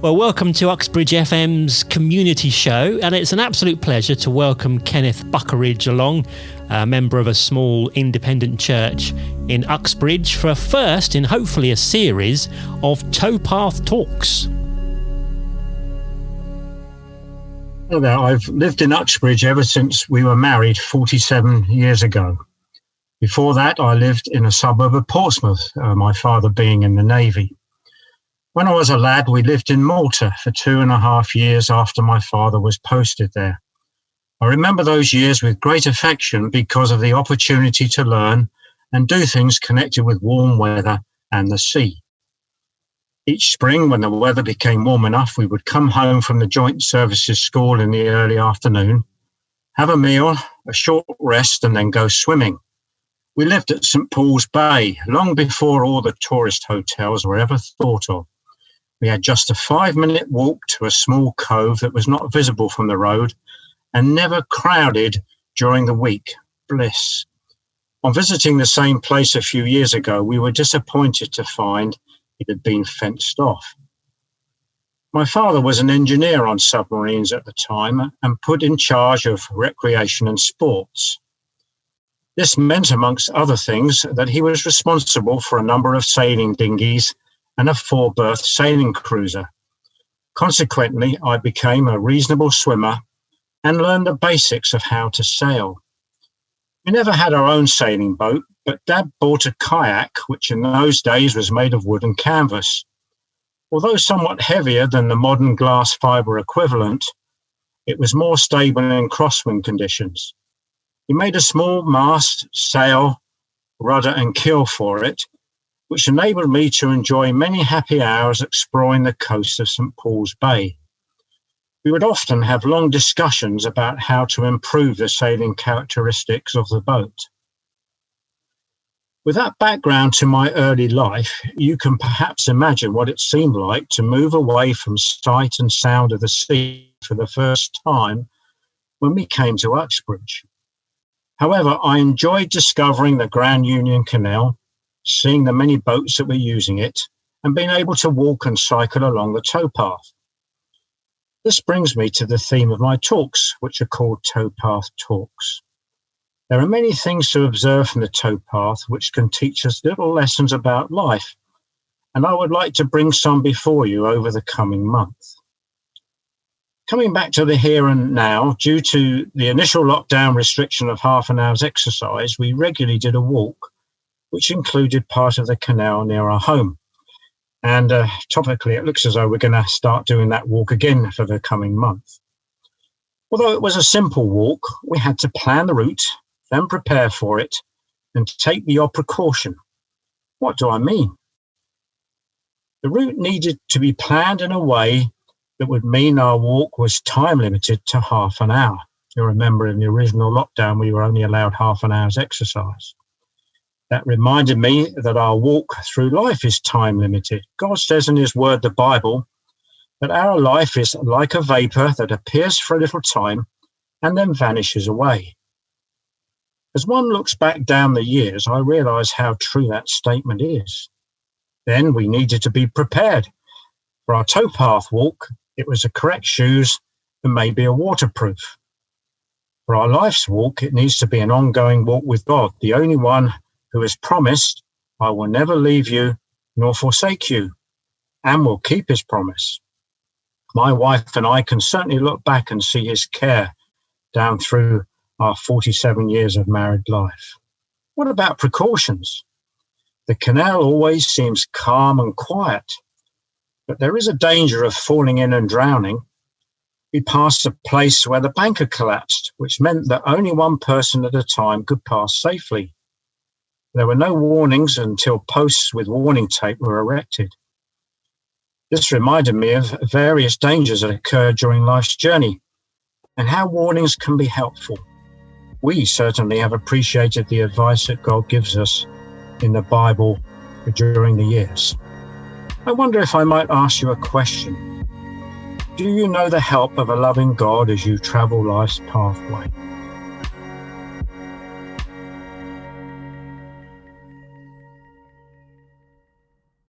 Well, welcome to Uxbridge FM's community show, and it's an absolute pleasure to welcome Kenneth Buckeridge along, a member of a small independent church in Uxbridge, for a first in hopefully a series of Towpath talks. Hello there. I've lived in Uxbridge ever since we were married 47 years ago. Before that, I lived in a suburb of Portsmouth, my father being in the Navy. When I was a lad, we lived in Malta for 2.5 years after my father was posted there. I remember those years with great affection because of the opportunity to learn and do things connected with warm weather and the sea. Each spring, when the weather became warm enough, we would come home from the Joint Services School in the early afternoon, have a meal, a short rest, and then go swimming. We lived at St. Paul's Bay long before all the tourist hotels were ever thought of. We had just a 5-minute walk to a small cove that was not visible from the road and never crowded during the week. Bliss. On visiting the same place a few years ago, we were disappointed to find it had been fenced off. My father was an engineer on submarines at the time and put in charge of recreation and sports. This meant, amongst other things, that he was responsible for a number of sailing dinghies and a 4-berth sailing cruiser. Consequently, I became a reasonable swimmer and learned the basics of how to sail. We never had our own sailing boat, but Dad bought a kayak, which in those days was made of wood and canvas. Although somewhat heavier than the modern glass fibre equivalent, it was more stable in crosswind conditions. He made a small mast, sail, rudder and keel for it, which enabled me to enjoy many happy hours exploring the coast of St. Paul's Bay. We would often have long discussions about how to improve the sailing characteristics of the boat. With that background to my early life, you can perhaps imagine what it seemed like to move away from sight and sound of the sea for the first time when we came to Uxbridge. However, I enjoyed discovering the Grand Union Canal, seeing the many boats that were using it, and being able to walk and cycle along the towpath. This brings me to the theme of my talks, which are called Towpath Talks. There are many things to observe from the towpath which can teach us little lessons about life, and I would like to bring some before you over the coming month. Coming back to the here and now, due to the initial lockdown restriction of half an hour's exercise, we regularly did a walk, which included part of the canal near our home. And topically, it looks as though we're going to start doing that walk again for the coming month. Although it was a simple walk, we had to plan the route, then prepare for it, and take the odd precaution. What do I mean? The route needed to be planned in a way that would mean our walk was time limited to half an hour. You'll remember in the original lockdown, we were only allowed half an hour's exercise. That reminded me that our walk through life is time limited. God says in his word, the Bible, that our life is like a vapor that appears for a little time and then vanishes away. As one looks back down the years, I realize how true that statement is. Then we needed to be prepared. For our towpath walk, it was the correct shoes and maybe a waterproof. For our life's walk, it needs to be an ongoing walk with God, the only one who has promised, I will never leave you nor forsake you, and will keep his promise. My wife and I can certainly look back and see his care down through our 47 years of married life. What about precautions? The canal always seems calm and quiet, but there is a danger of falling in and drowning. We passed a place where the bank had collapsed, which meant that only one person at a time could pass safely. There were no warnings until posts with warning tape were erected. This reminded me of various dangers that occur during life's journey and how warnings can be helpful. We certainly have appreciated the advice that God gives us in the Bible during the years. I wonder if I might ask you a question. Do you know the help of a loving God as you travel life's pathway?